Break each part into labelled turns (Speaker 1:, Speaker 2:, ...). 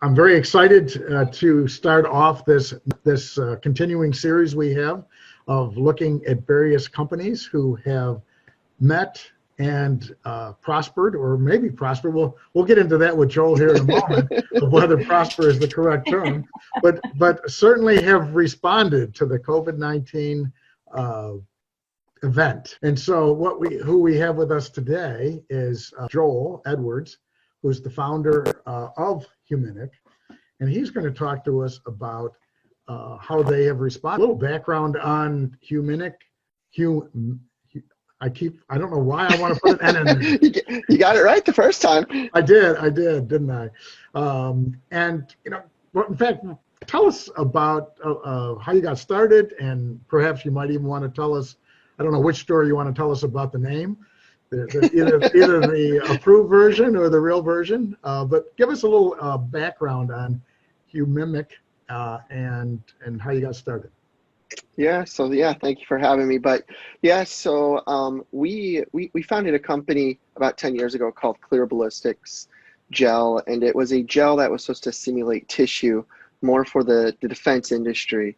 Speaker 1: I'm very excited to start off this continuing series we have of looking at various companies who have met and prospered, or maybe prospered. We'll get into that with Joel here in a moment of whether prosper is the correct term, but certainly have responded to the COVID-19 event. And so who we have with us today is Joel Edwards, who's the founder of Humimic, and he's going to talk to us about how they have responded. A little background on Humimic. I don't know why I want to put an N in there.
Speaker 2: You got it right the first time.
Speaker 1: I did, didn't I? And in fact, tell us about how you got started, and perhaps you might even want to tell us, I don't know which story you want to tell us about the name, either the approved version or the real version, but give us a little background on Humimic and how you got started.
Speaker 2: Yeah, so thank you for having me. But so we founded a company about 10 years ago called Clear Ballistics Gel, and it was a gel that was supposed to simulate tissue more for the defense industry.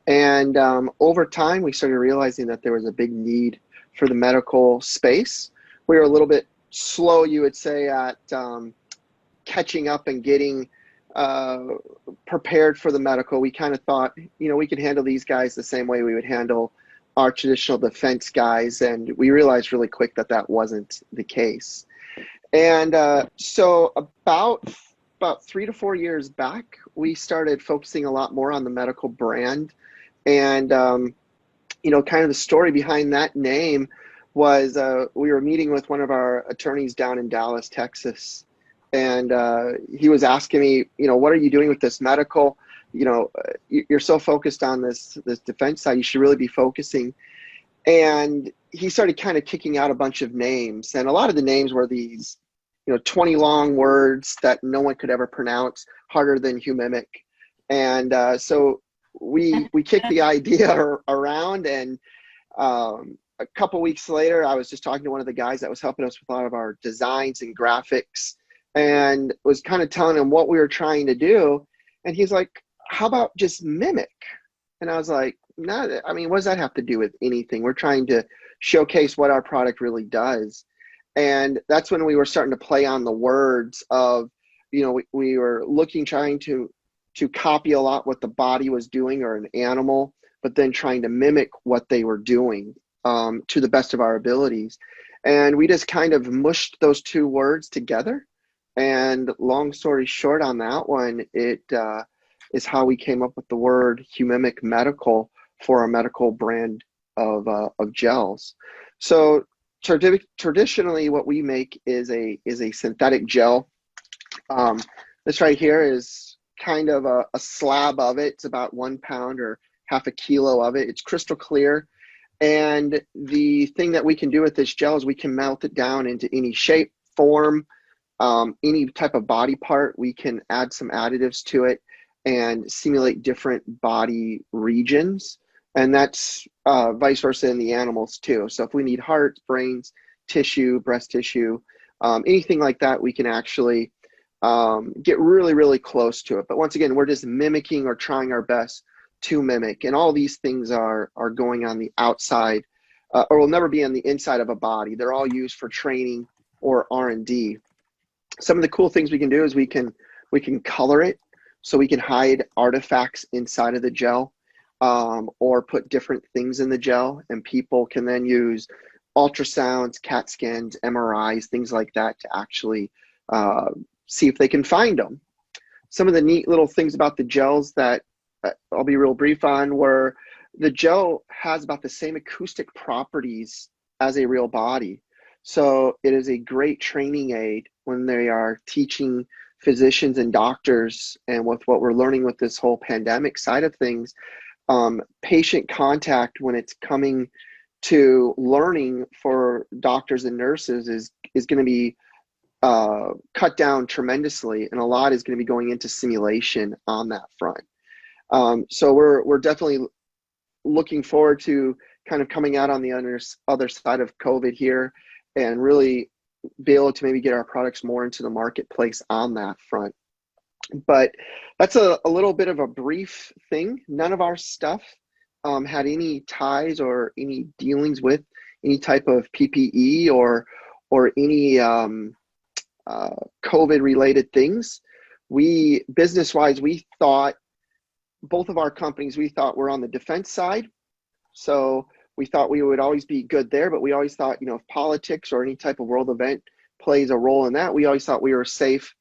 Speaker 2: And over time, we started realizing that there was a big need for the medical space. We were a little bit slow, you would say, at catching up and getting prepared for the medical. We kind of thought, we could handle these guys the same way we would handle our traditional defense guys. And we realized really quick that that wasn't the case. And so about 3 to 4 years back, we started focusing a lot more on the medical brand. And, kind of the story behind that name was we were meeting with one of our attorneys down in Dallas, Texas. And he was asking me, what are you doing with this medical? You're so focused on this defense side, you should really be focusing. And he started kind of kicking out a bunch of names. And a lot of the names were these, 20 long words that no one could ever pronounce, harder than Humimic. And so we kicked the idea around, and a couple weeks later, I was just talking to one of the guys that was helping us with a lot of our designs and graphics, and was kind of telling him what we were trying to do. And he's like, how about just mimic? And I was like, no, I mean, what does that have to do with anything? We're trying to showcase what our product really does. And that's when we were starting to play on the words of, we were trying to copy a lot what the body was doing, or an animal, but then trying to mimic what they were doing to the best of our abilities. And we just kind of mushed those two words together. And long story short on that one, it is how we came up with the word Humimic Medical for a medical brand of gels. So traditionally, what we make is a synthetic gel. This right here is kind of a slab of it. It's about 1 pound or half a kilo of it. It's crystal clear. And the thing that we can do with this gel is we can melt it down into any shape, form, any type of body part. We can add some additives to it and simulate different body regions. And that's vice versa in the animals too. So if we need hearts, brains, tissue, breast tissue, anything like that, we can actually get really, really close to it. But once again, we're just mimicking or trying our best to mimic. And all these things are going on the outside or will never be on the inside of a body. They're all used for training or R&D. Some of the cool things we can do is we can color it, so we can hide artifacts inside of the gel, or put different things in the gel, and people can then use ultrasounds, CAT scans, MRIs, things like that to actually see if they can find them. Some of the neat little things about the gels that I'll be real brief on were the gel has about the same acoustic properties as a real body. So it is a great training aid when they are teaching physicians and doctors, and with what we're learning with this whole pandemic side of things, patient contact when it's coming to learning for doctors and nurses is going to be cut down tremendously, and a lot is going to be going into simulation on that front. So we're definitely looking forward to kind of coming out on the other side of COVID here, and really be able to maybe get our products more into the marketplace on that front. But that's a little bit of a brief thing. None of our stuff had any ties or any dealings with any type of PPE or any COVID related things. We, business wise, we thought both of our companies, we thought were on the defense side. So we thought we would always be good there, but we always thought, you know, if politics or any type of world event plays a role in that, we always thought we were safe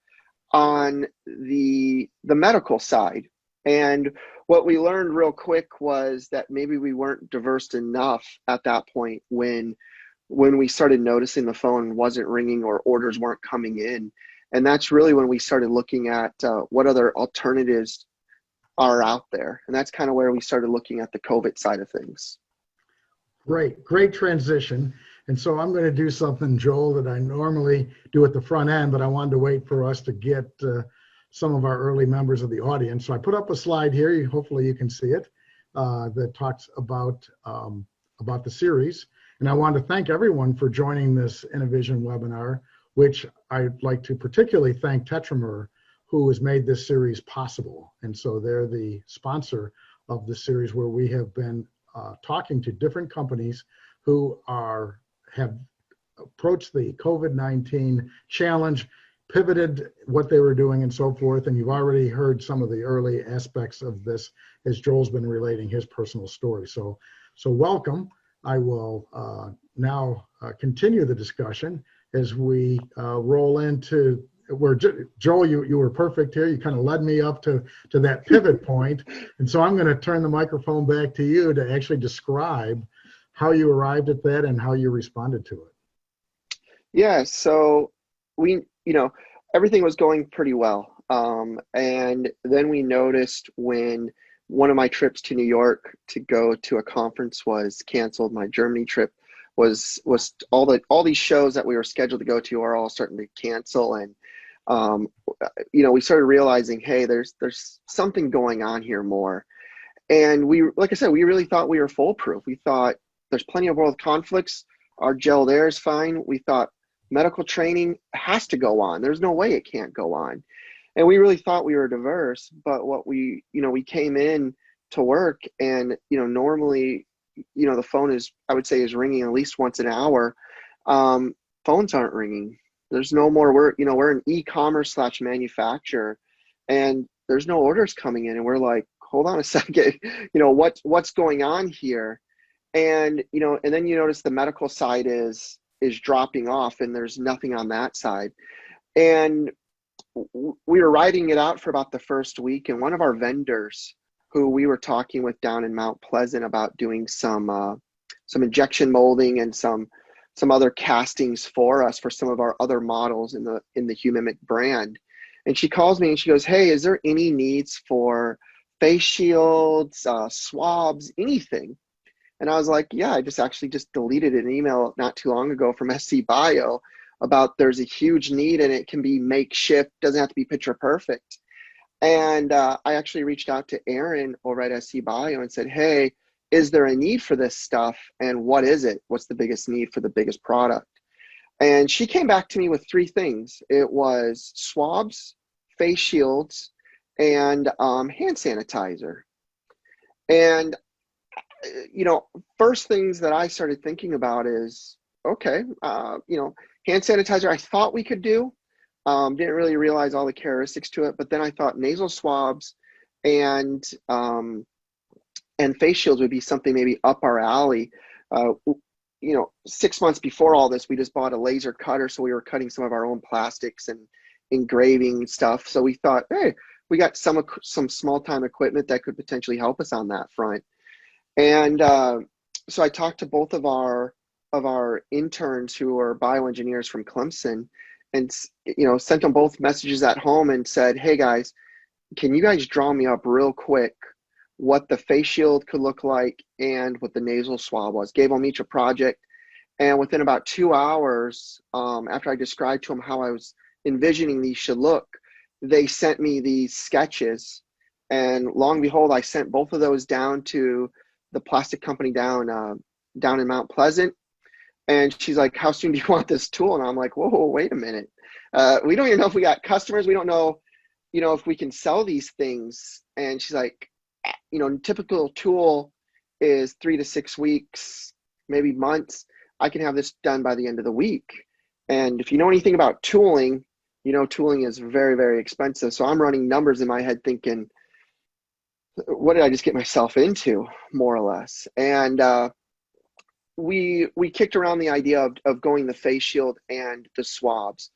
Speaker 2: on the medical side. And what we learned real quick was that maybe we weren't diverse enough at that point when we started noticing the phone wasn't ringing or orders weren't coming in. And that's really when we started looking at what other alternatives are out there. And that's kind of where we started looking at the COVID side of things.
Speaker 1: Great transition. And so I'm going to do something, Joel, that I normally do at the front end, but I wanted to wait for us to get some of our early members of the audience. So I put up a slide here. Hopefully you can see it that talks about the series. And I want to thank everyone for joining this InnoVision webinar, which I'd like to particularly thank Tetramer, who has made this series possible. And so they're the sponsor of the series, where we have been talking to different companies who have approached the COVID-19 challenge, pivoted what they were doing and so forth. And you've already heard some of the early aspects of this as Joel's been relating his personal story. So welcome. I will now continue the discussion as we roll into where Joel, you were perfect here. You kind of led me up to that pivot point. And so I'm going to turn the microphone back to you to actually describe how you arrived at that and how you responded to it.
Speaker 2: Yeah, so everything was going pretty well. And then we noticed when one of my trips to New York to go to a conference was canceled. My Germany trip was all these shows that we were scheduled to go to are all starting to cancel. And we started realizing, hey, there's something going on here more. And we, like I said, we really thought we were foolproof. We thought there's plenty of world conflicts. Our gel there is fine. We thought medical training has to go on. There's no way it can't go on. And we really thought we were diverse, but what we came in to work and, normally, the phone is ringing at least once an hour. Phones aren't ringing. There's no more, we're an e-commerce / manufacturer, and there's no orders coming in. And we're like, hold on a second, what's going on here? And, and then you notice the medical side is dropping off, and there's nothing on that side. And we were writing it out for about the first week, and one of our vendors who we were talking with down in Mount Pleasant about doing some injection molding and some other castings for us for some of our other models in the Humimic brand. And she calls me and she goes, hey, is there any needs for face shields, swabs, anything? And I was like, yeah, I just deleted an email not too long ago from SC Bio about there's a huge need and it can be makeshift, doesn't have to be picture perfect. And I actually reached out to Aaron over at SC Bio and said, hey, is there a need for this stuff? And what is it? What's the biggest need for the biggest product? And she came back to me with 3 things. It was swabs, face shields, and hand sanitizer. And first things that I started thinking about is, okay, hand sanitizer I thought we could do. Didn't really realize all the characteristics to it, but then I thought nasal swabs and face shields would be something maybe up our alley. 6 months before all this, we just bought a laser cutter, so we were cutting some of our own plastics and engraving stuff. So we thought, hey, we got some small time equipment that could potentially help us on that front. And so I talked to both of our interns who are bioengineers from Clemson, and sent them both messages at home and said, hey guys, can you guys draw me up real quick what the face shield could look like and what the nasal swab was? Gave them each a project, and within about 2 hours, after I described to them how I was envisioning these should look, they sent me these sketches, and lo and behold, I sent both of those down to the plastic company down in Mount Pleasant. And she's like, how soon do you want this tool? And I'm like, whoa, wait a minute. We don't even know if we got customers. We don't know, if we can sell these things. And she's like, typical tool is 3 to 6 weeks, maybe months. I can have this done by the end of the week. And if you know anything about tooling, tooling is very, very expensive. So I'm running numbers in my head thinking, what did I just get myself into, more or less? And we kicked around the idea of going the face shield and the swabs.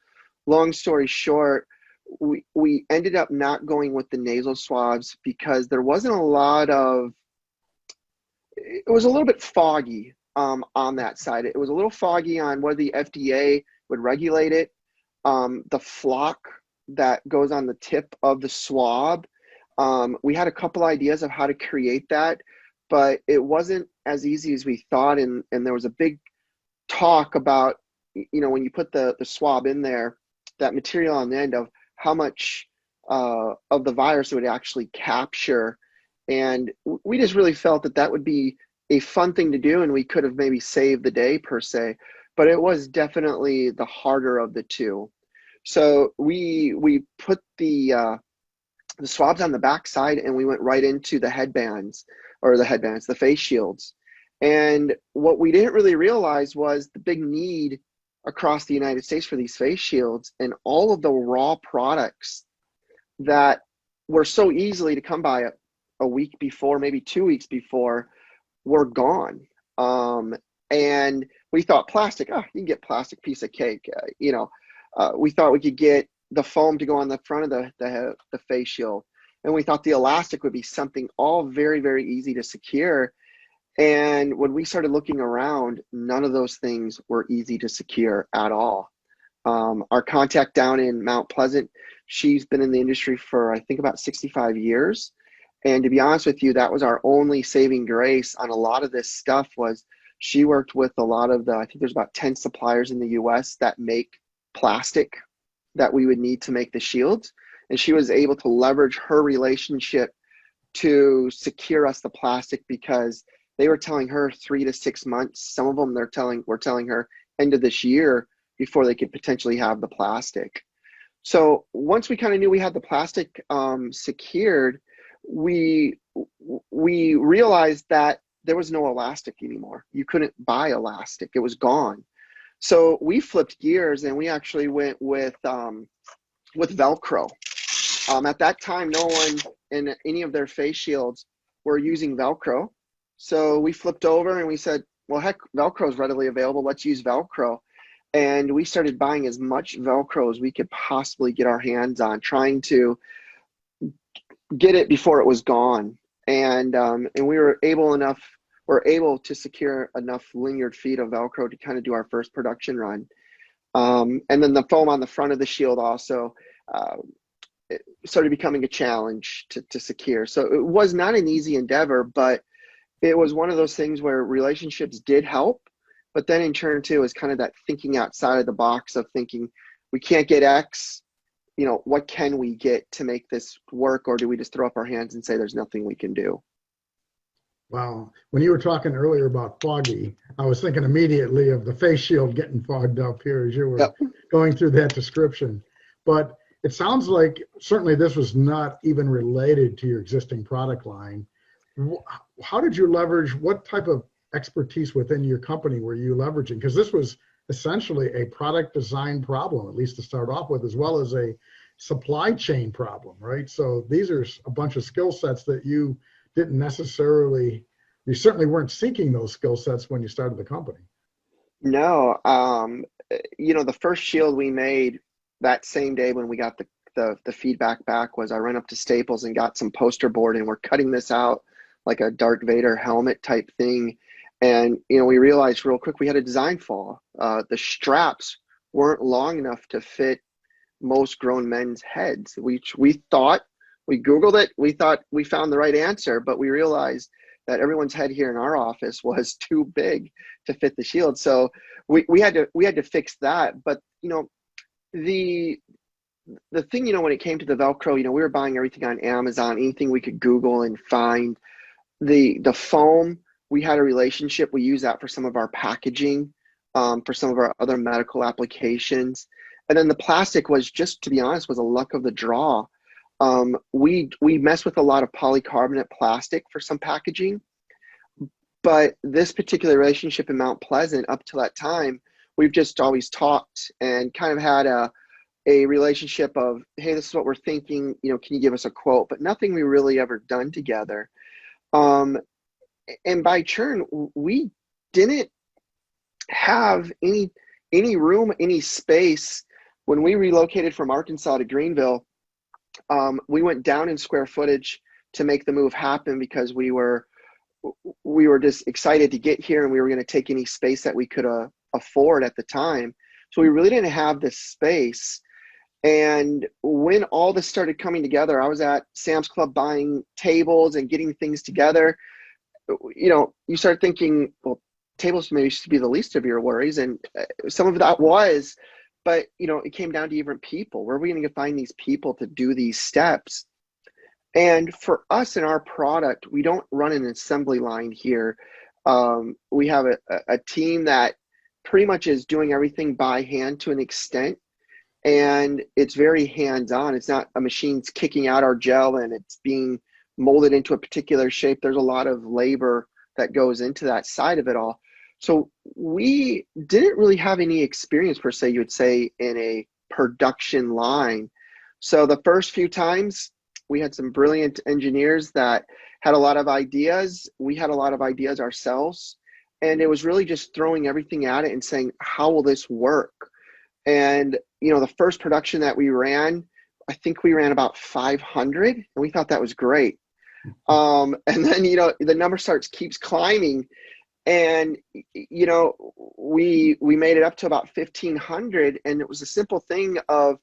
Speaker 2: Long story short, we ended up not going with the nasal swabs because there wasn't a lot of, it was a little bit foggy on that side. It was a little foggy on whether the FDA would regulate it. The flock that goes on the tip of the swab, we had a couple ideas of how to create that, but it wasn't as easy as we thought. And there was a big talk about, when you put the swab in there, that material on the end of how much of the virus it would actually capture. And we just really felt that would be a fun thing to do, and we could have maybe saved the day per se, but it was definitely the harder of the two. So we put the swabs on the back side, and we went right into the face shields. And what we didn't really realize was the big need across the United States for these face shields, and all of the raw products that were so easily to come by a week before, maybe 2 weeks before, were gone. And we thought plastic, you can get plastic, piece of cake. We thought we could get the foam to go on the front of the face shield. And we thought the elastic would be something all very, very easy to secure. And when we started looking around, none of those things were easy to secure at all. Our contact down in Mount Pleasant, she's been in the industry for, I think, about 65 years. And to be honest with you, that was our only saving grace on a lot of this stuff. Was she worked with a lot of I think there's about 10 suppliers in the US that make plastic that we would need to make the shields. And she was able to leverage her relationship to secure us the plastic, because they were telling her 3 to 6 months. Some of them were telling her end of this year before they could potentially have the plastic. So once we kind of knew we had the plastic secured, we realized that there was no elastic anymore. You couldn't buy elastic. It was gone. So we flipped gears, and we actually went with Velcro. At that time, no one in any of their face shields were using Velcro. So we flipped over and we said, well, heck, Velcro is readily available. Let's use Velcro. And we started buying as much Velcro as we could possibly get our hands on, trying to get it before it was gone. And we were able to secure enough linear feet of Velcro to kind of do our first production run. And then the foam on the front of the shield also it started becoming a challenge to secure. So it was not an easy endeavor, but it was one of those things where relationships did help. But then in turn too is kind of that thinking outside of the box of thinking, we can't get X, what can we get to make this work? Or do we just throw up our hands and say there's nothing we can do?
Speaker 1: Wow. When you were talking earlier about foggy, I was thinking immediately of the face shield getting fogged up here as you were going through that description. But it sounds like certainly this was not even related to your existing product line. How did you leverage, what type of expertise within your company were you leveraging? Because this was essentially a product design problem, at least to start off with, as well as a supply chain problem, right? So these are a bunch of skill sets that you certainly weren't seeking those skill sets when you started the company.
Speaker 2: No, the first shield we made that same day when we got the feedback back was I ran up to Staples and got some poster board, and we're cutting this out like a Darth Vader helmet type thing. And, we realized real quick we had a design flaw. The straps weren't long enough to fit most grown men's heads. We thought, we Googled it, we thought we found the right answer, but we realized that everyone's head here in our office was too big to fit the shield. So we had to fix that. But, the thing, when it came to the Velcro, we were buying everything on Amazon, anything we could Google and find. The foam, we had a relationship. We use that for some of our packaging, for some of our other medical applications. And then the plastic was just, to be honest, was a luck of the draw. We mess with a lot of polycarbonate plastic for some packaging, but this particular relationship in Mount Pleasant, up to that time, we've just always talked and kind of had a relationship of, hey, this is what we're thinking, can you give us a quote? But nothing we really ever done together. And by churn, we didn't have any room, any space. When we relocated from Arkansas to Greenville, we went down in square footage to make the move happen, because we were just excited to get here, and we were going to take any space that we could afford at the time. So we really didn't have this space. And when all this started coming together, I was at Sam's Club buying tables and getting things together. You start thinking, well, tables maybe should be the least of your worries. And some of that was, but it came down to even people. Where are we going to find these people to do these steps? And for us in our product, we don't run an assembly line here. We have a team that pretty much is doing everything by hand to an extent. And it's very hands-on. It's not a machine's kicking out our gel and it's being molded into a particular shape. There's a lot of labor that goes into that side of it all. So we didn't really have any experience, per se, you would say, in a production line. So the first few times, we had some brilliant engineers that had a lot of ideas. We had a lot of ideas ourselves. And it was really just throwing everything at it and saying, how will this work? And, the first production that we ran, I think we ran about 500, and we thought that was great. And then, the number keeps climbing. And, we made it up to about 1,500, and it was a simple thing of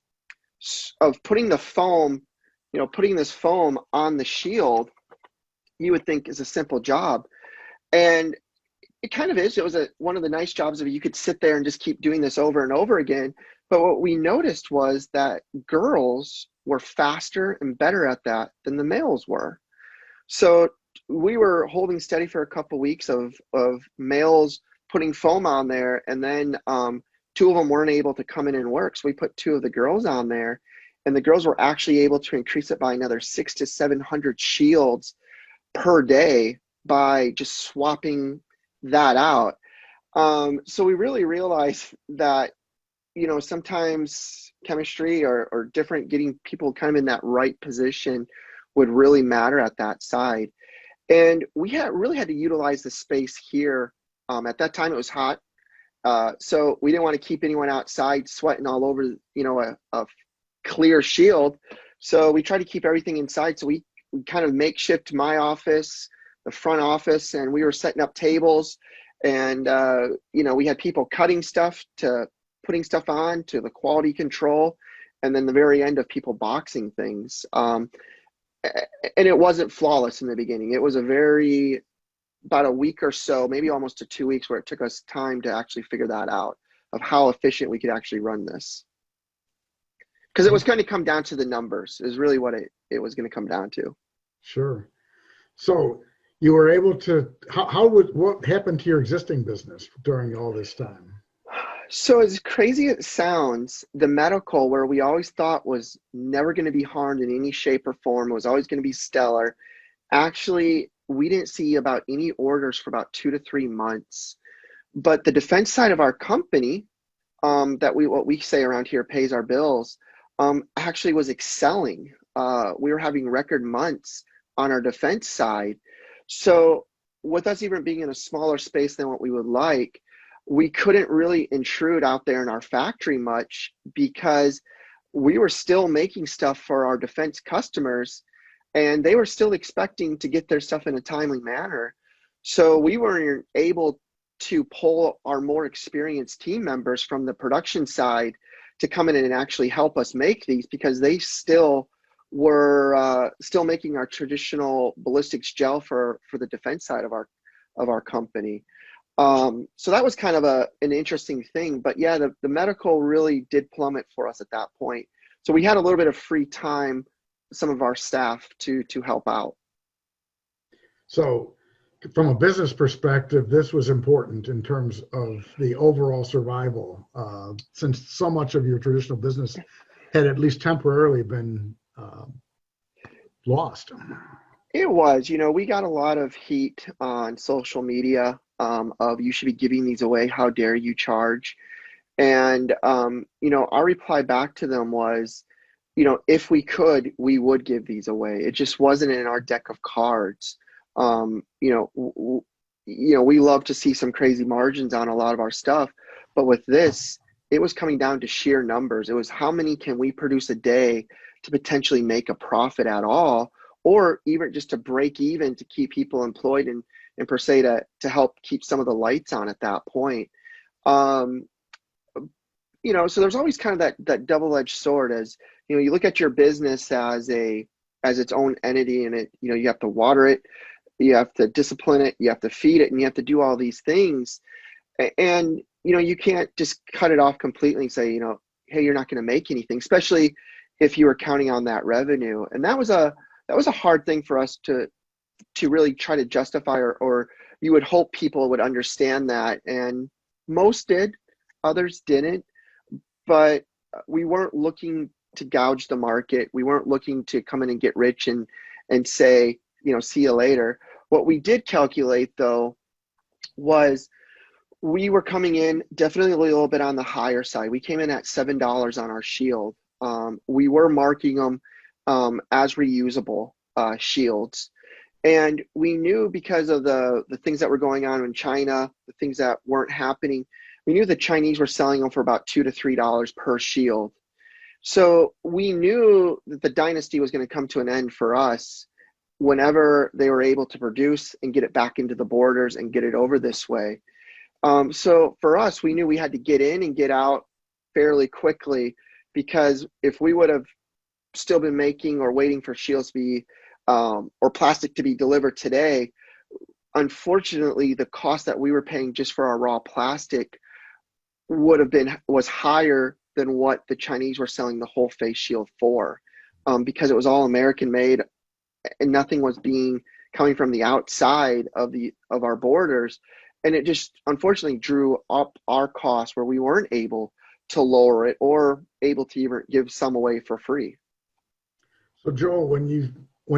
Speaker 2: putting the foam, putting this foam on the shield, you would think is a simple job. And it kind of is. It was one of the nice jobs of it. You could sit there and just keep doing this over and over again. But what we noticed was that girls were faster and better at that than the males were. So we were holding steady for a couple weeks of males putting foam on there, and then two of them weren't able to come in and work. So we put two of the girls on there, and the girls were actually able to increase it by another 600 to 700 shields per day by just swapping that out. So we really realized that, sometimes chemistry or different, getting people kind of in that right position would really matter at that side. And we really had to utilize the space here. At that time it was hot. So we didn't want to keep anyone outside sweating all over, a clear shield. So we tried to keep everything inside. So we kind of makeshift my office, the front office, and we were setting up tables, and we had people cutting stuff to putting stuff on to the quality control, and then the very end of people boxing things. And it wasn't flawless in the beginning. It was about a week or so, maybe almost to 2 weeks, where it took us time to actually figure that out, of how efficient we could actually run this. Because it was going to come down to the numbers, is really what it was going to come down to.
Speaker 1: Sure. So you were able to, what happened to your existing business during all this time?
Speaker 2: So as crazy as it sounds, the medical, where we always thought was never going to be harmed in any shape or form, was always going to be stellar. Actually, we didn't see about any orders for about 2 to 3 months. But the defense side of our company, what we say around here pays our bills, actually was excelling. We were having record months on our defense side. So with us even being in a smaller space than what we would like, we couldn't really intrude out there in our factory much, because we were still making stuff for our defense customers, and they were still expecting to get their stuff in a timely manner. So we weren't able to pull our more experienced team members from the production side to come in and actually help us make these, because they still were still making our traditional ballistics gel for the defense side of our company. So that was kind of an interesting thing. But yeah, the medical really did plummet for us at that point. So we had a little bit of free time, some of our staff, to help out.
Speaker 1: So from a business perspective, this was important in terms of the overall survival, since so much of your traditional business had at least temporarily been lost.
Speaker 2: It was, we got a lot of heat on social media of you should be giving these away. How dare you charge? And, our reply back to them was, if we could, we would give these away. It just wasn't in our deck of cards. We love to see some crazy margins on a lot of our stuff, but with this, it was coming down to sheer numbers. It was how many can we produce a day to potentially make a profit at all, or even just to break even to keep people employed and per se to help keep some of the lights on at that point. So there's always kind of that double-edged sword as, you look at your business as its own entity, and you have to water it, you have to discipline it, you have to feed it, and you have to do all these things. And, you can't just cut it off completely and say, hey, you're not going to make anything, especially if you were counting on that revenue. And that was a hard thing for us to really try to justify, or you would hope people would understand that. And most did, others didn't. But we weren't looking to gouge the market. We weren't looking to come in and get rich and say, see you later. What we did calculate, though, was we were coming in definitely a little bit on the higher side. We came in at $7 on our shield. We were marking them as reusable shields. And we knew, because of the things that were going on in China, the things that weren't happening, we knew the Chinese were selling them for about $2 to $3 per shield. So we knew that the dynasty was going to come to an end for us whenever they were able to produce and get it back into the borders and get it over this way. So for us, we knew we had to get in and get out fairly quickly, because if we would have still been making or waiting for shields to be or plastic to be delivered today, unfortunately, the cost that we were paying just for our raw plastic was higher than what the Chinese were selling the whole face shield for, because it was all American made and nothing was coming from the outside of our borders. And it just unfortunately drew up our costs where we weren't able to lower it or able to even give some away for free.
Speaker 1: So Joel, when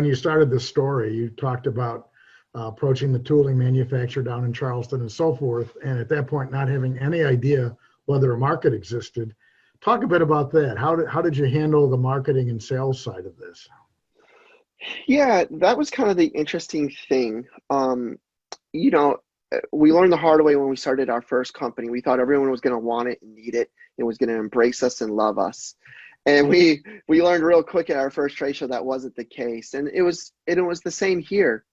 Speaker 1: you started this story, you talked about approaching the tooling manufacturer down in Charleston and so forth, and at that point not having any idea whether a market existed. Talk a bit about that. How did you handle the marketing and sales side of this?
Speaker 2: Yeah, that was kind of the interesting thing. We learned the hard way when we started our first company. We thought everyone was going to want it and need it and was going to embrace us and love us. And we learned real quick at our first trade show that wasn't the case. And it was the same here.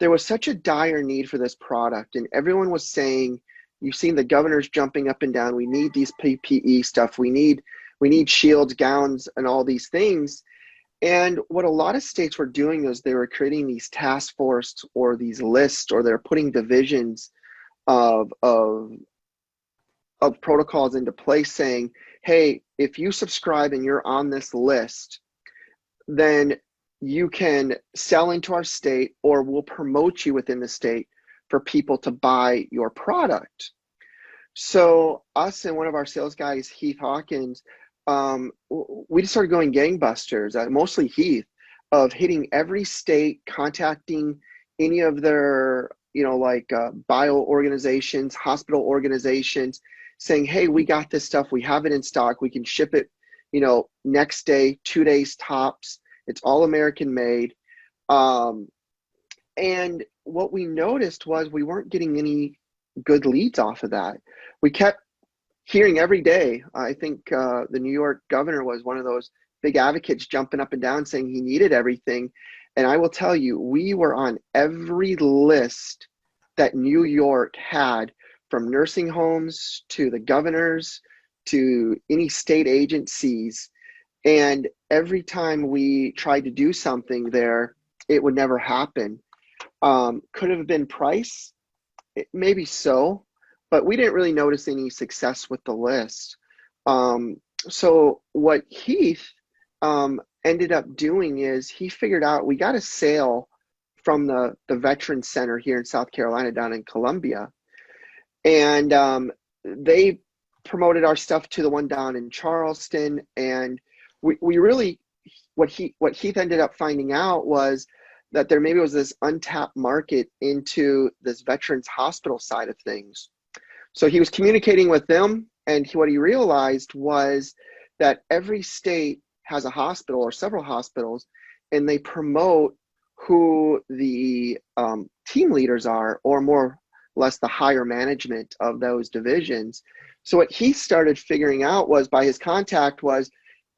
Speaker 2: There was such a dire need for this product, and everyone was saying, you've seen the governors jumping up and down, we need these PPE stuff, we need shields, gowns, and all these things. And what a lot of states were doing is they were creating these task force or these lists, or they're putting divisions of protocols into place saying, hey, if you subscribe and you're on this list, then you can sell into our state, or we'll promote you within the state for people to buy your product. So us and one of our sales guys, Heath Hawkins, we just started going gangbusters, mostly Heath, of hitting every state, contacting any of their, bio organizations, hospital organizations, saying, hey, we got this stuff, we have it in stock, we can ship it, next day, 2 days tops. It's all American made. And what we noticed was we weren't getting any good leads off of that. We kept hearing every day. I think the New York governor was one of those big advocates jumping up and down saying he needed everything. And I will tell you, we were on every list that New York had, from nursing homes to the governors to any state agencies. And every time we tried to do something there, it would never happen. Could it have been price? Maybe so, but we didn't really notice any success with the list. So what Heath ended up doing is he figured out we got a sale from the Veterans Center here in South Carolina down in Columbia. And they promoted our stuff to the one down in Charleston. And we really what Heath ended up finding out was that there maybe was this untapped market into this veterans hospital side of things. So he was communicating with them, and what he realized was that every state has a hospital or several hospitals, and they promote who the team leaders are, or more or less the higher management of those divisions. So what he started figuring out was, by his contact, was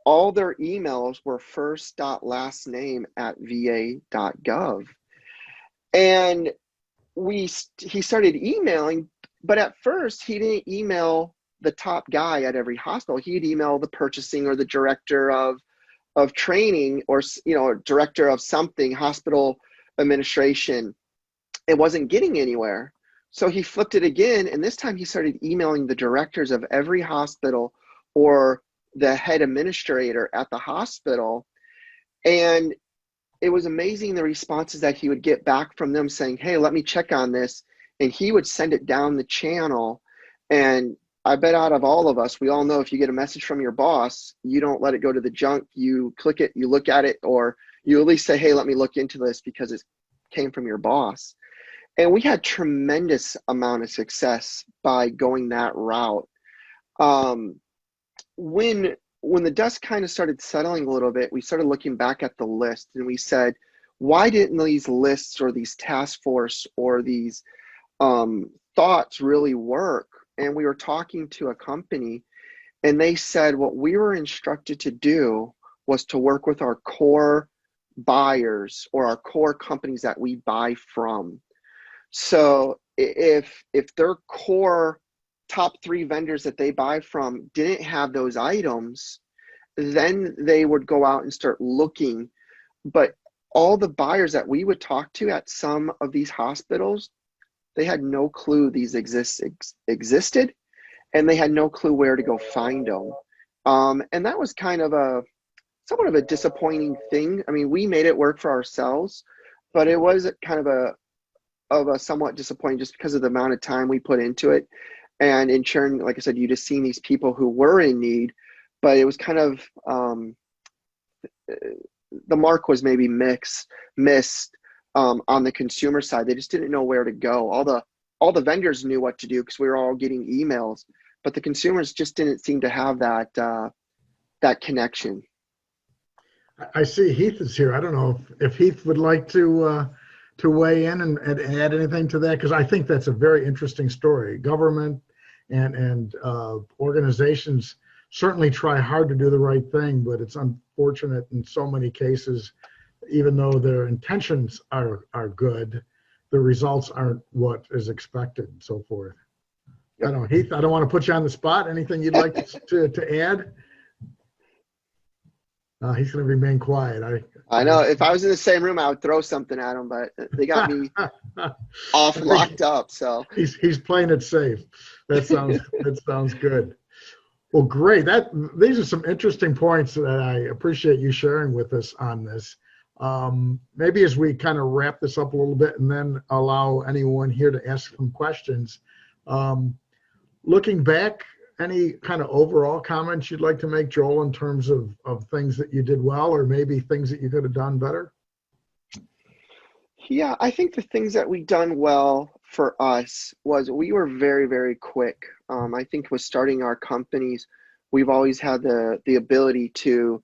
Speaker 2: all their emails were first.last name at va.gov. And he started emailing, but at first he didn't email the top guy at every hospital. He'd email the purchasing or the director of training, or director of something, hospital administration. It wasn't getting anywhere. So he flipped it again, and this time he started emailing the directors of every hospital or the head administrator at the hospital. And it was amazing the responses that he would get back from them saying, hey, let me check on this. And he would send it down the channel. And I bet out of all of us, we all know if you get a message from your boss, you don't let it go to the junk. You click it, you look at it, or you at least say, hey, let me look into this because it came from your boss. And we had tremendous amount of success by going that route. When the dust kind of started settling a little bit, we started looking back at the list, and we said, why didn't these lists or these task force or these thoughts really work? And we were talking to a company, and they said what we were instructed to do was to work with our core buyers or our core companies that we buy from. So if their core top 3 vendors that they buy from didn't have those items, then they would go out and start looking. But all the buyers that we would talk to at some of these hospitals, they had no clue these existed, and they had no clue where to go find them. And that was kind of somewhat of a disappointing thing. I mean, we made it work for ourselves, but it was kind of a somewhat disappointing just because of the amount of time we put into it. And in turn, like I said, you just seen these people who were in need, but it was kind of the mark was maybe missed on the consumer side. They just didn't know where to go. All the vendors knew what to do because we were all getting emails, but the consumers just didn't seem to have that connection.
Speaker 1: I see Heath is here. I don't know if Heath would like to weigh in and add anything to that, because I think that's a very interesting story. Government and organizations certainly try hard to do the right thing, but it's unfortunate in so many cases, even though their intentions are good, the results aren't what is expected and so forth. Yep. I don't know, Heath, I don't want to put you on the spot. Anything you'd like to add? He's going to remain quiet.
Speaker 2: I know. If I was in the same room, I would throw something at him, but they got me off locked up. So
Speaker 1: he's playing it safe. That sounds good. Well, great. These are some interesting points that I appreciate you sharing with us on this. Maybe as we kind of wrap this up a little bit and then allow anyone here to ask some questions. Looking back, any kind of overall comments you'd like to make, Joel, in terms of things that you did well, or maybe things that you could have done better?
Speaker 2: Yeah, I think the things that we done well for us was we were very, very quick. I think with starting our companies, we've always had the ability to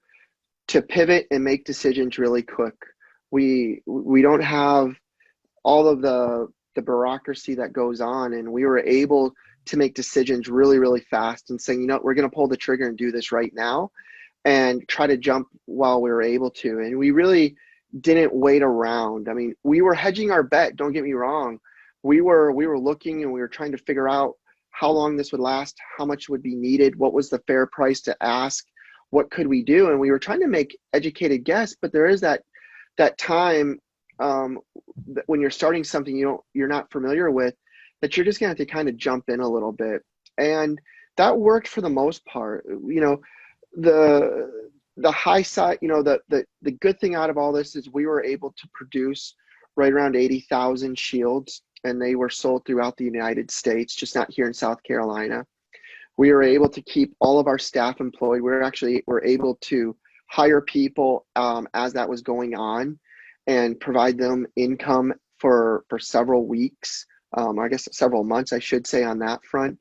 Speaker 2: pivot and make decisions really quick. We don't have all of the bureaucracy that goes on, and we were able to make decisions really, really fast and saying, we're going to pull the trigger and do this right now and try to jump while we were able to. And we really didn't wait around. I mean, we were hedging our bet. Don't get me wrong. We were looking, and we were trying to figure out how long this would last, how much would be needed, what was the fair price to ask, what could we do? And we were trying to make educated guess, but there is that time when you're starting something you're not familiar with, that you're just going to have to kind of jump in a little bit. And that worked for the most part. The high side, the good thing out of all this is we were able to produce right around 80,000 shields, and they were sold throughout the United States, just not here in South Carolina. We were able to keep all of our staff employed. We're able to hire people as that was going on and provide them income for several weeks, I guess several months, I should say, on that front.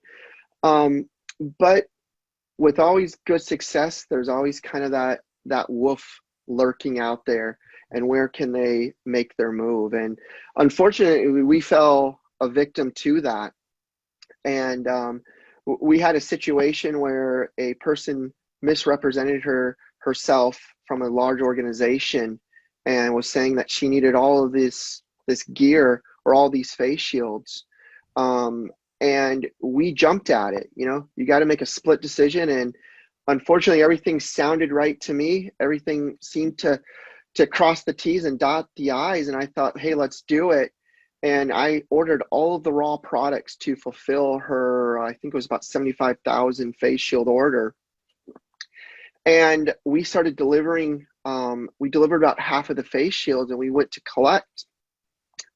Speaker 2: But with always good success, there's always kind of that wolf lurking out there, and where can they make their move? And unfortunately, we fell a victim to that. And we had a situation where a person misrepresented herself from a large organization and was saying that she needed all of this gear or all these face shields. And we jumped at it. You got to make a split decision. And unfortunately, everything sounded right to me. Everything seemed to cross the T's and dot the I's. And I thought, hey, let's do it. And I ordered all of the raw products to fulfill her, I think it was about 75,000 face shield order. And we started delivering, we delivered about half of the face shields, and we went to collect.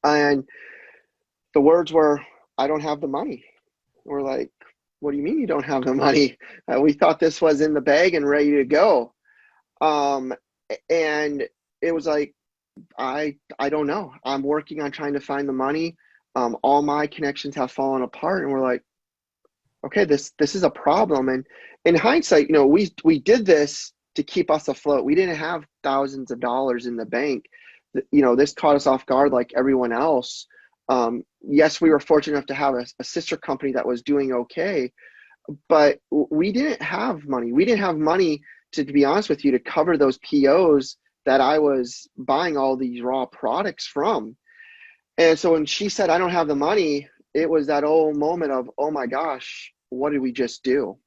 Speaker 2: And the words were, I don't have the money. We're like, what do you mean you don't have the money? We thought this was in the bag and ready to go. And it was like, I don't know. I'm working on trying to find the money. All my connections have fallen apart, and we're like, okay, this is a problem. And in hindsight, we did this to keep us afloat. We didn't have thousands of dollars in the bank. This caught us off guard like everyone else. Yes, we were fortunate enough to have a sister company that was doing okay, but we didn't have money. We didn't have money to be honest with you, to cover those POs that I was buying all these raw products from. And so when she said, I don't have the money, it was that old moment of, oh my gosh, what did we just do?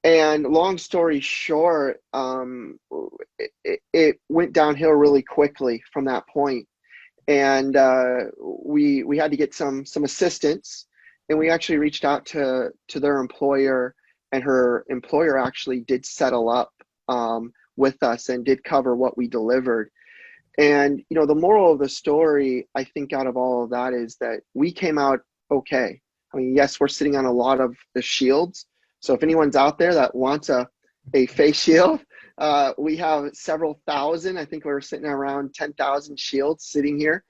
Speaker 2: And long story short, it went downhill really quickly from that point. And we had to get some assistance, and we actually reached out to their employer, and her employer actually did settle up with us and did cover what we delivered. And the moral of the story, I think, out of all of that is that we came out okay. I mean, yes, we're sitting on a lot of the shields. So if anyone's out there that wants a face shield, we have several thousand. I think we're sitting around 10,000 shields sitting here.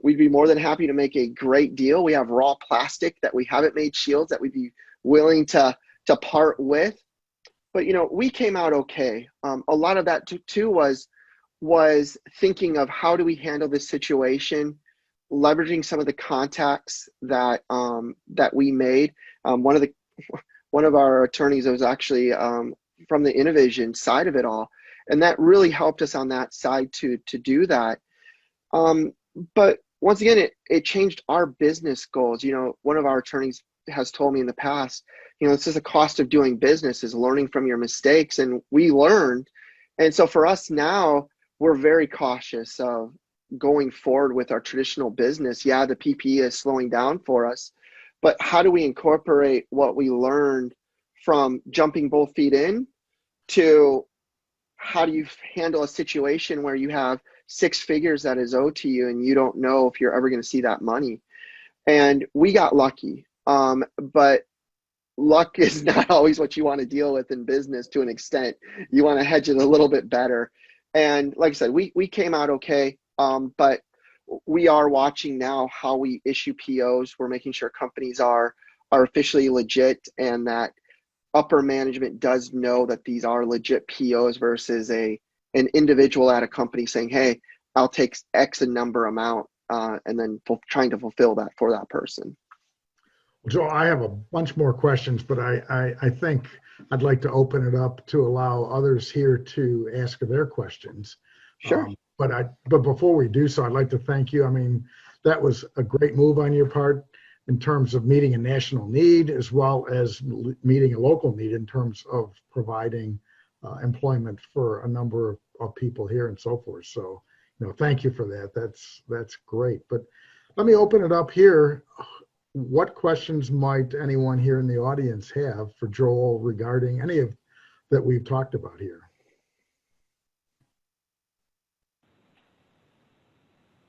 Speaker 2: We'd be more than happy to make a great deal. We have raw plastic that we haven't made shields that we'd be willing to part with. But we came out okay. A lot of that too was thinking of how do we handle this situation, leveraging some of the contacts that we made. One of our attorneys was actually from the InnoVision side of it all, and that really helped us on that side to do that. But once again, it changed our business goals. One of our attorneys has told me in the past, this is a cost of doing business, is learning from your mistakes, and we learned. And so for us now, we're very cautious of going forward with our traditional business. Yeah, the PPE is slowing down for us, but how do we incorporate what we learned from jumping both feet in to how do you handle a situation where you have six figures that is owed to you and you don't know if you're ever going to see that money? And we got lucky, but luck is not always what you want to deal with in business. To an extent, you want to hedge it a little bit better. And like I said, we came out okay, but we are watching now how we issue POs. We're making sure companies are officially legit, and that upper management does know that these are legit POs versus an individual at a company saying, hey, I'll take X number amount, and then trying to fulfill that for that person.
Speaker 1: Joe, I have a bunch more questions, but I think I'd like to open it up to allow others here to ask their questions.
Speaker 2: Sure.
Speaker 1: But before we do so, I'd like to thank you. I mean, that was a great move on your part in terms of meeting a national need as well as meeting a local need in terms of providing employment for a number of people here and so forth. So, thank you for that. That's great. But let me open it up here. What questions might anyone here in the audience have for Joel regarding any of that we've talked about here?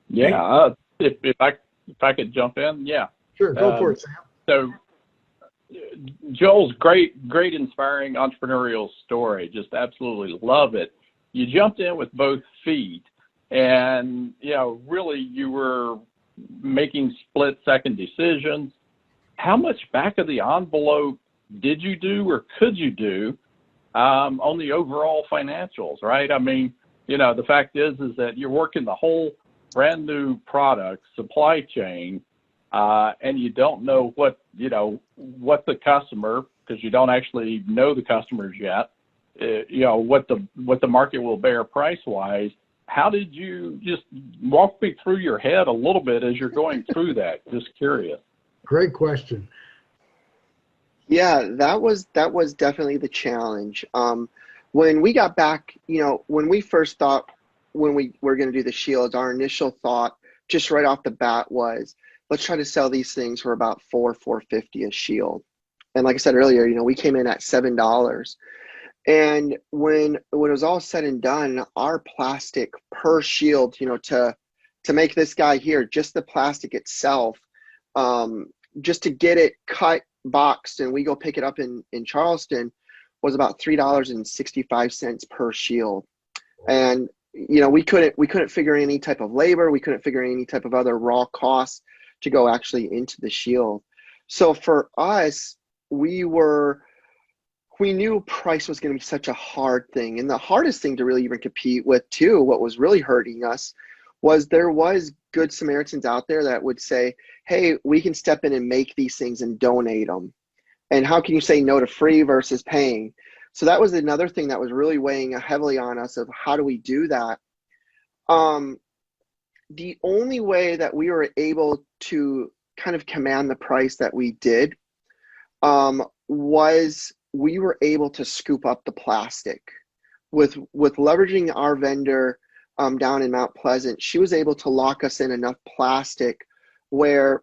Speaker 3: Yeah, if I could jump in, yeah.
Speaker 1: Sure, go for it, Sam.
Speaker 3: So Joel's great inspiring entrepreneurial story. Just absolutely love it. You jumped in with both feet, and really you were making split-second decisions. How much back of the envelope did you do or could you do on the overall financials, right? I mean, the fact is that you're working the whole brand new product supply chain, and you don't know what the customer, because you don't actually know the customers yet, what the market will bear price-wise. How did you just walk me through your head a little bit as you're going through that? Just curious.
Speaker 1: Great question.
Speaker 2: Yeah, that was definitely the challenge. When we got back, when we first thought when we were going to do the shields, our initial thought just right off the bat was, let's try to sell these things for about $4.50 a shield. And like I said earlier, we came in at $7. And when it was all said and done, our plastic per shield, to make this guy here, just the plastic itself, just to get it cut, boxed, and we go pick it up in Charleston, was about $3.65 per shield. And we couldn't figure any type of labor, we couldn't figure any type of other raw costs to go actually into the shield. So for us, we knew price was going to be such a hard thing. And the hardest thing to really even compete with too, what was really hurting us, was there was good Samaritans out there that would say, hey, we can step in and make these things and donate them. And how can you say no to free versus paying? So that was another thing that was really weighing heavily on us of how do we do that? The only way that we were able to kind of command the price that we did was we were able to scoop up the plastic with leveraging our vendor down in Mount Pleasant. She was able to lock us in enough plastic where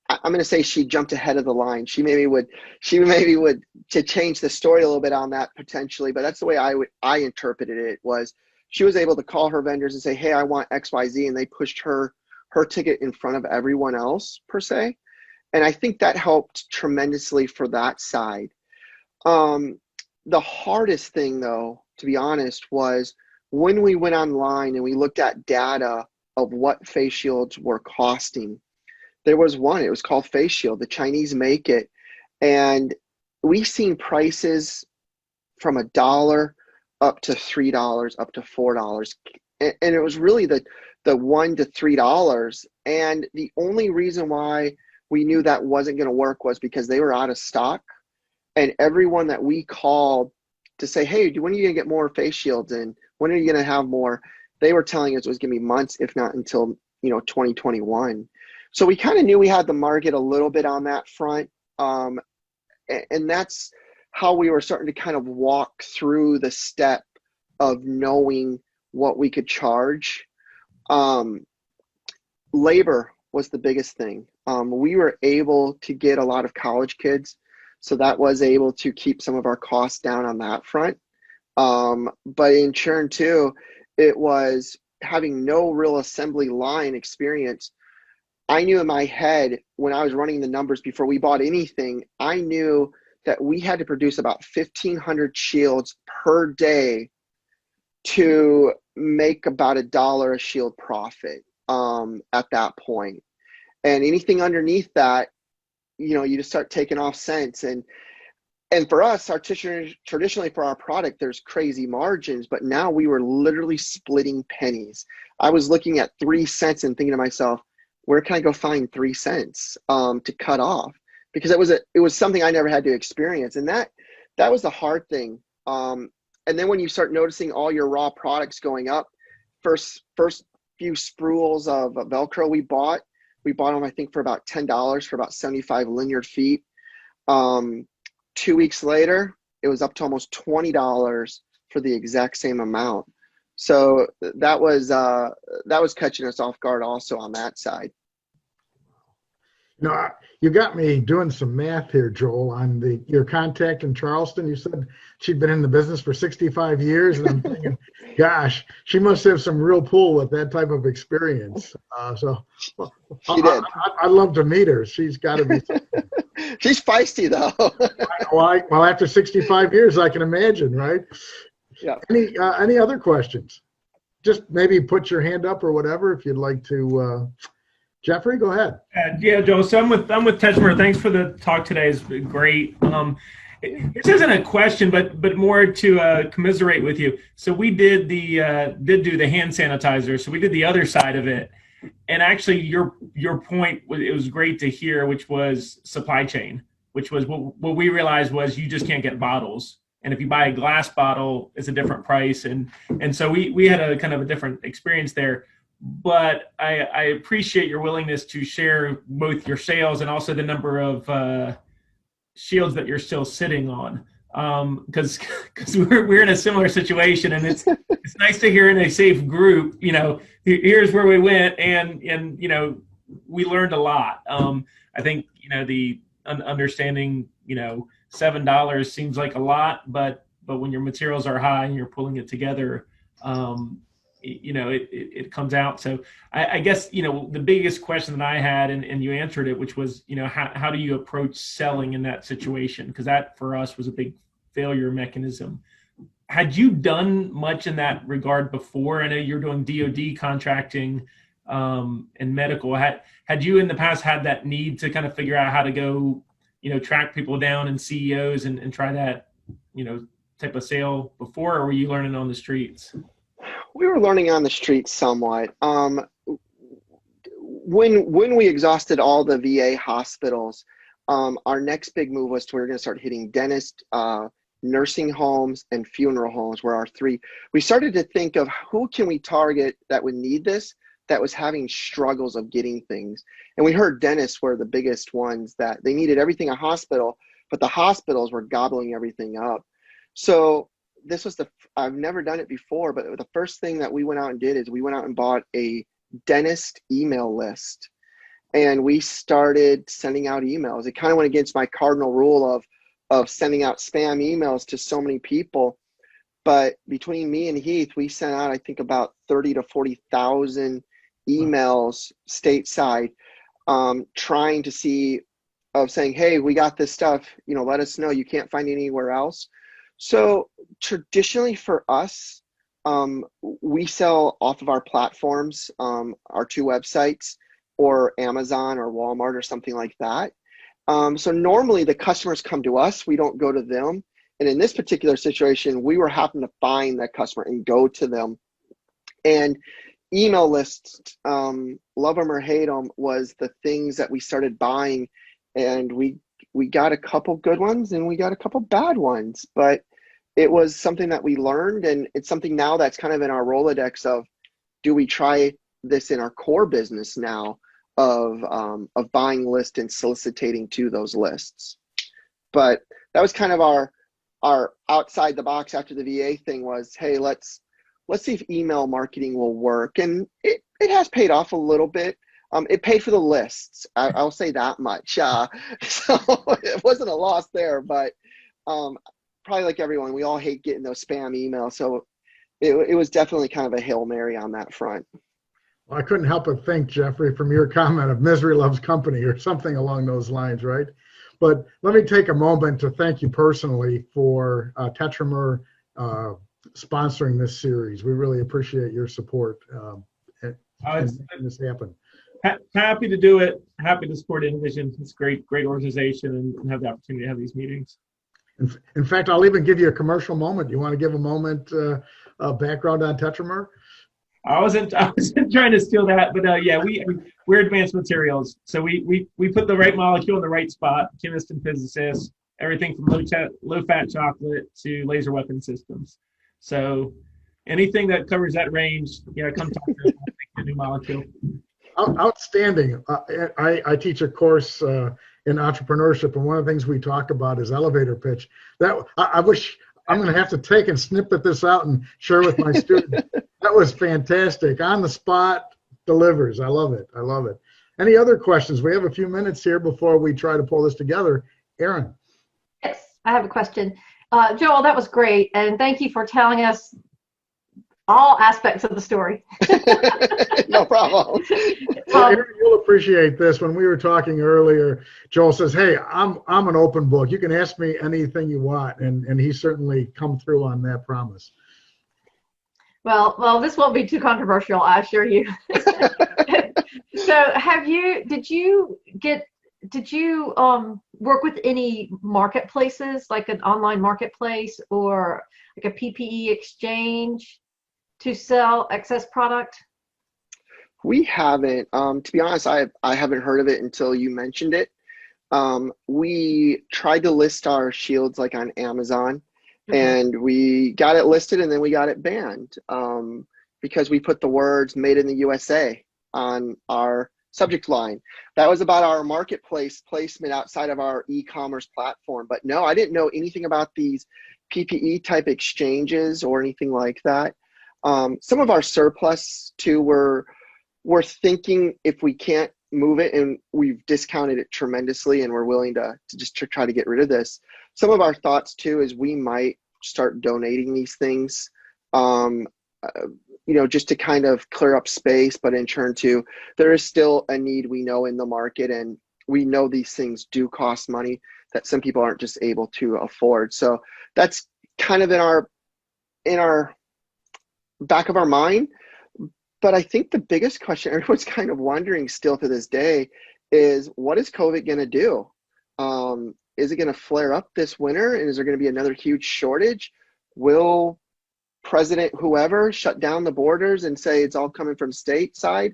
Speaker 2: I'm going to say she jumped ahead of the line. She maybe would to change the story a little bit on that potentially, but that's the way I interpreted it. Was she was able to call her vendors and say, hey, I want XYZ, and they pushed her ticket in front of everyone else per se. And I think that helped tremendously for that side. The hardest thing though, to be honest, was when we went online and we looked at data of what face shields were costing. There was one, it was called Face Shield. The Chinese make it. And we seen prices from $1 up to $3, up to $4. And it was really the $1 to $3. And the only reason why we knew that wasn't going to work was because they were out of stock. And everyone that we called to say, hey, when are you going to get more face shields in? When are you going to have more? They were telling us it was going to be months, if not until 2021. So we kind of knew we had the market a little bit on that front. And that's how we were starting to kind of walk through the step of knowing what we could charge. Labor was the biggest thing. We were able to get a lot of college kids, so that was able to keep some of our costs down on that front. But in turn too, it was having no real assembly line experience. I knew in my head when I was running the numbers before we bought anything, I knew that we had to produce about 1,500 shields per day to make about $1 a shield profit at that point. And anything underneath that, you just start taking off cents. And for us, traditionally for our product, there's crazy margins, but now we were literally splitting pennies. I was looking at 3 cents and thinking to myself, where can I go find 3 cents to cut off? Because it was something I never had to experience. And that was the hard thing. And then when you start noticing all your raw products going up, first few spools of Velcro we bought them, I think, for about $10 for about 75 linear feet. 2 weeks later, it was up to almost $20 for the exact same amount. So that was catching us off guard also on that side.
Speaker 1: You got me doing some math here, Joel, on your contact in Charleston. You said she'd been in the business for 65 years, and I'm thinking, gosh, she must have some real pull with that type of experience.
Speaker 2: She did.
Speaker 1: I'd love to meet her. She's got to be something.
Speaker 2: She's feisty though.
Speaker 1: Well, after 65 years, I can imagine, right?
Speaker 2: Yeah.
Speaker 1: Any other questions? Just maybe put your hand up or whatever if you'd like to. Jeffrey, go ahead.
Speaker 4: Yeah, Joe. So I'm with Tetramer. Thanks for the talk today. It's been great. This isn't a question, but more to commiserate with you. So we did do the hand sanitizer. So we did the other side of it, and actually your point it was great to hear, which was supply chain, which was what we realized was you just can't get bottles, and if you buy a glass bottle, it's a different price, and so we had a kind of a different experience there. But I appreciate your willingness to share both your sales and also the number of shields that you're still sitting on, because we're in a similar situation, and it's nice to hear in a safe group, here's where we went, and we learned a lot. I think the understanding $7 seems like a lot, but when your materials are high and you're pulling it together, it comes out. So I guess, the biggest question that I had, and you answered it, which was, how do you approach selling in that situation? Because that for us was a big failure mechanism. Had you done much in that regard before? I know you're doing DoD contracting and medical. Had you in the past had that need to kind of figure out how to go, track people down and CEOs and try that, type of sale before, or were you learning on the streets?
Speaker 2: We were learning on the street somewhat. When we exhausted all the VA hospitals, our next big move was we were going to start hitting dentists, nursing homes, and funeral homes were our three. We started to think of who can we target that would need this, that was having struggles of getting things. And we heard dentists were the biggest ones, that they needed everything a hospital, but the hospitals were gobbling everything up. So this was I've never done it before, but the first thing that we went out and did is we went out and bought a dentist email list, and we started sending out emails. It kind of went against my cardinal rule of sending out spam emails to so many people. But between me and Heath, we sent out, I think, about 30 to 40,000 emails stateside, trying to see, saying, hey, we got this stuff, let us know. You can't find it anywhere else. So traditionally for us, we sell off of our platforms, our two websites, or Amazon or Walmart or something like that. So normally the customers come to us, we don't go to them. And in this particular situation, we were having to find that customer and go to them. And email lists, love them or hate them, was the things that we started buying. And we got a couple good ones and we got a couple bad ones, but it was something that we learned, and it's something now that's kind of in our Rolodex of, do we try this in our core business now of buying lists and soliciting to those lists. But that was kind of our outside the box after the VA thing was, hey, let's see if email marketing will work. And it has paid off a little bit. It paid for the lists. I'll say that much. So it wasn't a loss there, but probably like everyone, we all hate getting those spam emails. So it was definitely kind of a Hail Mary on that front.
Speaker 1: Well, I couldn't help but think, Jeffrey, from your comment of misery loves company or something along those lines, right? But let me take a moment to thank you personally for Tetramer sponsoring this series. We really appreciate your support and making this happen.
Speaker 4: Happy to do it. Happy to support InnoVision. It's a great organization, and have the opportunity to have these meetings.
Speaker 1: In fact, I'll even give you a commercial moment. You want to give a moment background on Tetramer?
Speaker 4: I wasn't trying to steal that, but yeah, we're advanced materials. So we put the right molecule in the right spot, chemists and physicists, everything from low fat chocolate to laser weapon systems. So anything that covers that range, come talk to us. A new molecule.
Speaker 1: Outstanding. I teach a course in entrepreneurship, and one of the things we talk about is elevator pitch. That I wish I'm going to have to take and snippet this out and share with my students. That was fantastic. On the spot, delivers. I love it. I love it. Any other questions? We have a few minutes here before we try to pull this together. Erin.
Speaker 5: Yes, I have a question. Joel, that was great, and thank you for telling us all aspects of the story.
Speaker 2: No problem.
Speaker 1: Well, Aaron, you'll appreciate this. When we were talking earlier, Joel says, "Hey, I'm an open book. You can ask me anything you want," and he's certainly come through on that promise.
Speaker 5: Well, this won't be too controversial, I assure you. So, did you work with any marketplaces, like an online marketplace or like a PPE exchange to sell excess product?
Speaker 2: We haven't. To be honest, I haven't heard of it until you mentioned it. We tried to list our shields like on Amazon, and we got it listed, and then we got it banned because we put the words "Made in the USA" on our subject line. That was about our marketplace placement outside of our e-commerce platform. But no, I didn't know anything about these PPE type exchanges or anything like that. Some of our surplus too, we're thinking if we can't move it, and we've discounted it tremendously, and we're willing to just try to get rid of this. Some of our thoughts too is we might start donating these things, just to kind of clear up space, but in turn too, there is still a need we know in the market, and we know these things do cost money that some people aren't just able to afford. So that's kind of in our back of our mind. But I think the biggest question everyone's kind of wondering still to this day is, what is COVID going to do? Is it going to flare up this winter? And is there going to be another huge shortage? Will President whoever shut down the borders and say it's all coming from stateside?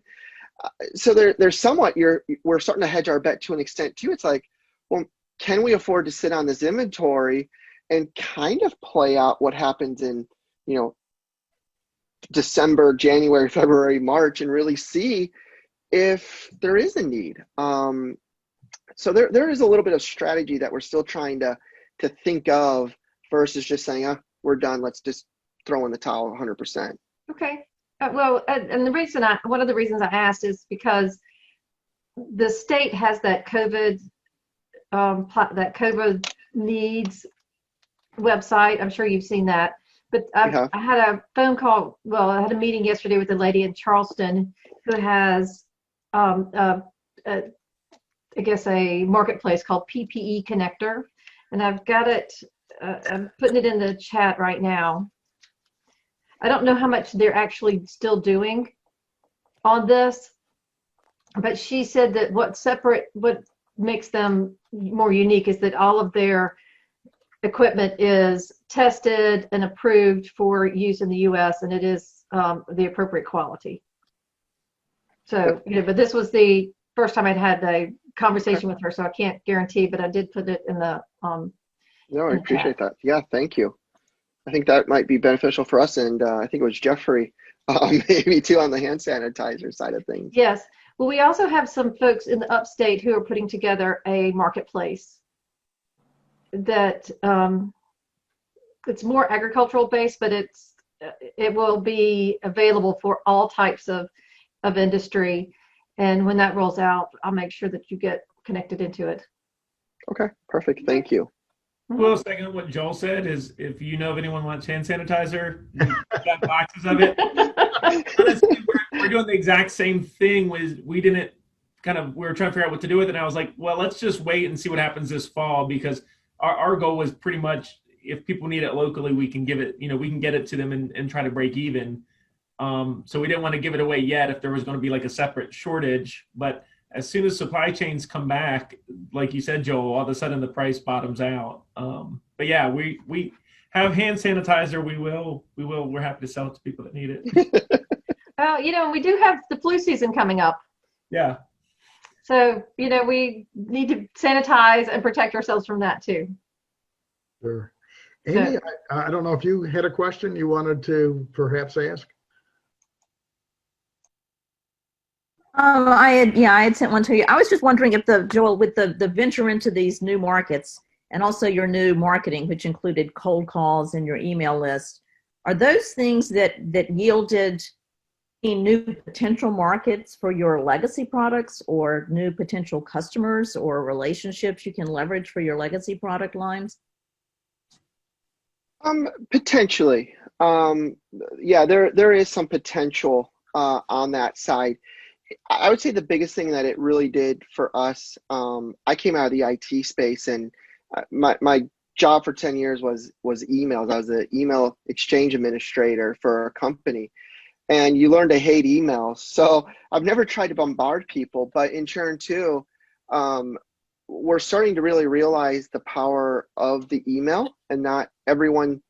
Speaker 2: So there's somewhat, we're starting to hedge our bet to an extent too. It's like, well, can we afford to sit on this inventory and kind of play out what happens in, December, January, February, March, and really see if there is a need. So there is a little bit of strategy that we're still trying to think of versus just saying, we're done, let's just throw in the towel 100%.
Speaker 5: Okay. And one of the reasons I asked is because the state has that COVID needs website. I'm sure you've seen that. But I had a phone call. Well, I had a meeting yesterday with a lady in Charleston who has, I guess, a marketplace called PPE Connector, and I've got it. I'm putting it in the chat right now. I don't know how much they're actually still doing on this, but she said that what makes them more unique is that all of their equipment is tested and approved for use in the U.S. and it is the appropriate quality. So, but this was the first time I'd had a conversation with her, so I can't guarantee, but I did put it in the
Speaker 2: No, I appreciate that. Yeah, thank you. I think that might be beneficial for us, and I think it was Jeffrey, maybe too, on the hand sanitizer side of things.
Speaker 5: Yes. Well, we also have some folks in the upstate who are putting together a marketplace that it's more agricultural based, but it will be available for all types of industry. And when that rolls out, I'll make sure that you get connected into it.
Speaker 2: Okay, perfect. Thank you.
Speaker 4: Well, second, what Joel said is, if you know of anyone who wants hand sanitizer, we've got boxes of it. Honestly, we're doing the exact same thing. We were trying to figure out what to do with it, and I was like, well, let's just wait and see what happens this fall, because our goal was pretty much, if people need it locally, we can give it, we can get it to them and try to break even. So we didn't want to give it away yet if there was going to be like a separate shortage. But as soon as supply chains come back, like you said, Joel, all of a sudden the price bottoms out. But yeah, we have hand sanitizer. We're happy to sell it to people that need it.
Speaker 5: Well, we do have the flu season coming up.
Speaker 4: Yeah.
Speaker 5: So, we need to sanitize and protect ourselves from that too.
Speaker 1: Sure. Amy, I don't know if you had a question you wanted to perhaps ask.
Speaker 6: I had sent one to you. I was just wondering if Joel, with the venture into these new markets and also your new marketing, which included cold calls and your email list, are those things that yielded new potential markets for your legacy products, or new potential customers or relationships you can leverage for your legacy product lines?
Speaker 2: Potentially. Yeah, there is some potential on that side. I would say the biggest thing that it really did for us, I came out of the IT space, and my job for 10 years was emails. I was an email exchange administrator for a company, and you learn to hate emails. So I've never tried to bombard people, but in turn too, we're starting to really realize the power of the email, and not everyone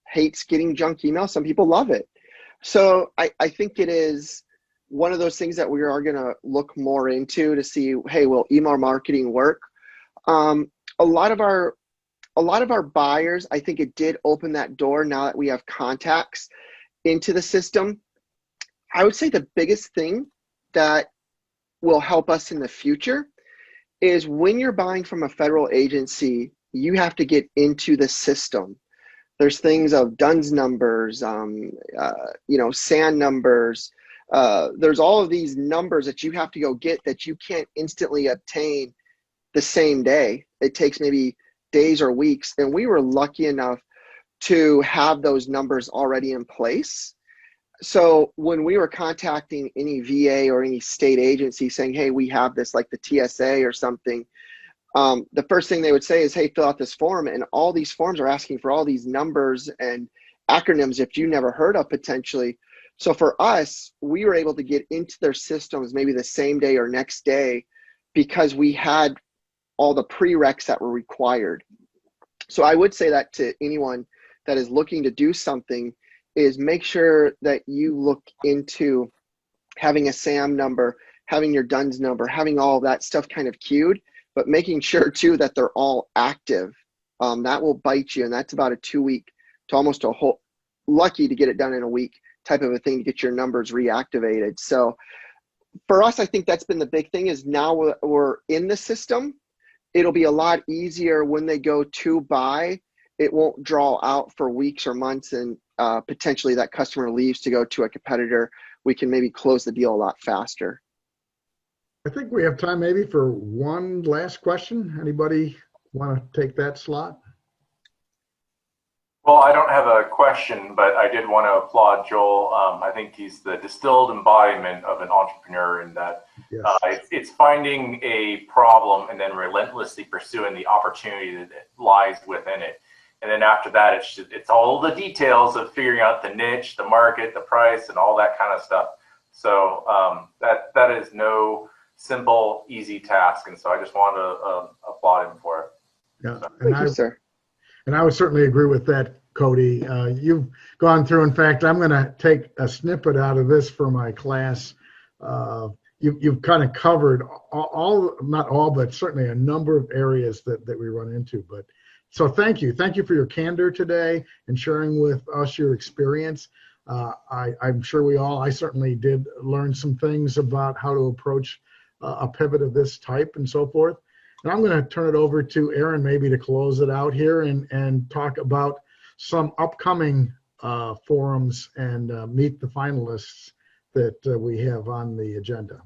Speaker 2: hates getting junk email. Some people love it. So I think it is one of those things that we are going to look more into to see, hey, will email marketing work? A lot of our buyers, I think it did open that door now that we have contacts into the system. I would say the biggest thing that will help us in the future is when you're buying from a federal agency, you have to get into the system. There's things of DUNS numbers, SAN numbers. There's all of these numbers that you have to go get that you can't instantly obtain the same day. It takes maybe days or weeks. And we were lucky enough to have those numbers already in place. So when we were contacting any VA or any state agency saying, hey, we have this, like the TSA or something, the first thing they would say is, hey, fill out this form. And all these forms are asking for all these numbers and acronyms that you never heard of potentially. So for us, we were able to get into their systems maybe the same day or next day because we had all the prereqs that were required. So I would say that to anyone that is looking to do something is make sure that you look into having a SAM number, having your DUNS number, having all that stuff kind of queued, but making sure too that they're all active. That will bite you, and that's about a 2-week to almost a whole, lucky to get it done in a week type of a thing to get your numbers reactivated. So for us, I think that's been the big thing is now we're in the system. It'll be a lot easier when they go to buy. It won't draw out for weeks or months, and potentially that customer leaves to go to a competitor. We can maybe close the deal a lot faster.
Speaker 1: I think we have time maybe for one last question. Anybody want to take that slot?
Speaker 7: Well, I don't have a question, but I did want to applaud Joel. I think he's the distilled embodiment of an entrepreneur in that yes. It's finding a problem and then relentlessly pursuing the opportunity that lies within it. And then after that, it's all the details of figuring out the niche, the market, the price, and all that kind of stuff. So that is no simple, easy task. And so I just wanted to applaud him for it.
Speaker 1: Yeah,
Speaker 7: so.
Speaker 1: Thank you, sir. And I would certainly agree with that, Cody. You've gone through, in fact, I'm going to take a snippet out of this for my class. You've kind of covered all, not all, but certainly a number of areas that we run into. But so thank you. Thank you for your candor today and sharing with us your experience. I'm sure I certainly did learn some things about how to approach a pivot of this type and so forth. And I'm going to turn it over to Aaron maybe to close it out here and talk about some upcoming forums and meet the finalists that we have on the agenda.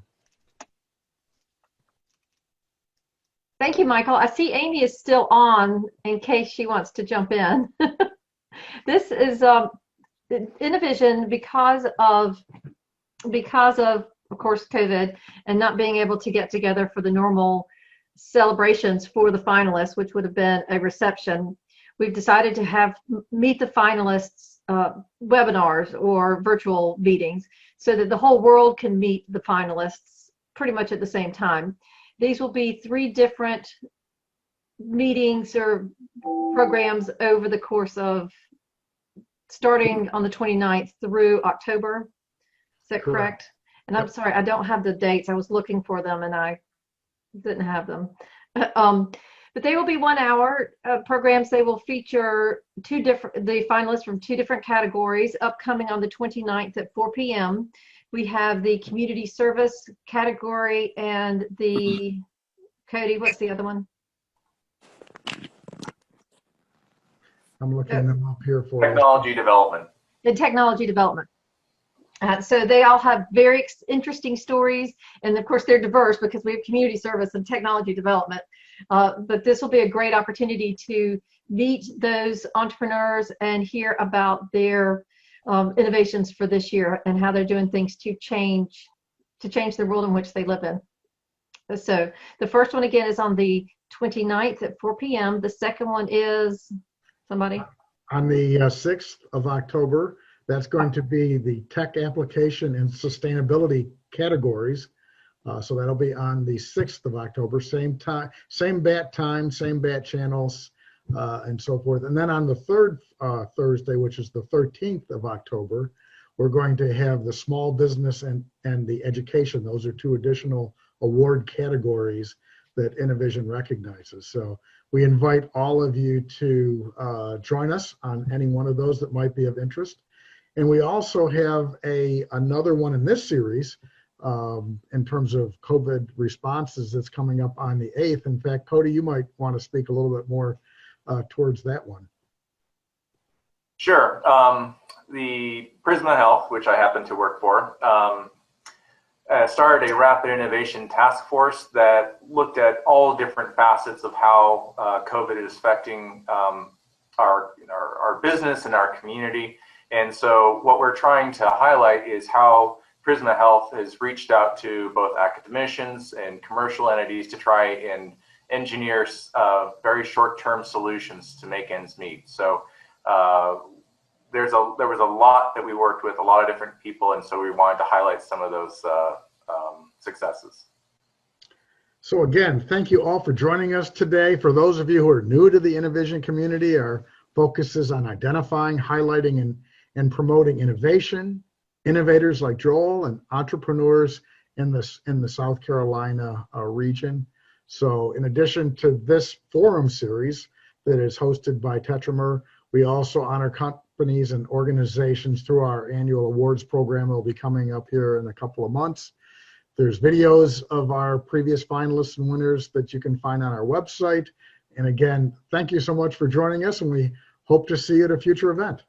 Speaker 5: Thank you, Michael. I see Amy is still on in case she wants to jump in. This is InnoVision because of course, COVID and not being able to get together for the normal celebrations for the finalists, which would have been a reception. We've decided to have meet the finalists webinars or virtual meetings so that the whole world can meet the finalists pretty much at the same time. These will be 3 different meetings or programs over the course of starting on the 29th through October. Is that correct? And I'm sorry, I don't have the dates. I was looking for them and I didn't have them. But they will be 1-hour programs. They will feature the finalists from 2 different categories upcoming on the 29th at 4 p.m. We have the community service category and the, Cody, what's the other one?
Speaker 1: I'm looking them up here for
Speaker 7: technology development.
Speaker 5: The technology development. So they all have very interesting stories, and of course they're diverse because we have community service and technology development. But this will be a great opportunity to meet those entrepreneurs and hear about their innovations for this year and how they're doing things to change the world in which they live in. So the first one again is on the 29th at 4 p.m. The second one is somebody?
Speaker 1: On the 6th of October. That's going to be the tech application and sustainability categories. So that'll be on the 6th of October, same time, same bat time, same bat channels, and so forth. And then on the third Thursday, which is the 13th of October, we're going to have the small business and the education. Those are two additional award categories that InnoVision recognizes. So we invite all of you to join us on any one of those that might be of interest. And we also have another one in this series in terms of COVID responses that's coming up on the 8th. In fact, Cody, you might want to speak a little bit more towards that one.
Speaker 7: Sure. The Prisma Health, which I happen to work for, started a rapid innovation task force that looked at all different facets of how COVID is affecting our business and our community. And so what we're trying to highlight is how Prisma Health has reached out to both academicians and commercial entities to try and engineer very short-term solutions to make ends meet. So there was a lot that we worked with, a lot of different people, and so we wanted to highlight some of those successes.
Speaker 1: So again, thank you all for joining us today. For those of you who are new to the InnoVision community, our focus is on identifying, highlighting, and promoting innovation, innovators like Joel, and entrepreneurs in the South Carolina region. So in addition to this forum series that is hosted by Tetramer, we also honor companies and organizations through our annual awards program that will be coming up here in a couple of months. There's videos of our previous finalists and winners that you can find on our website. And again, thank you so much for joining us, and we hope to see you at a future event.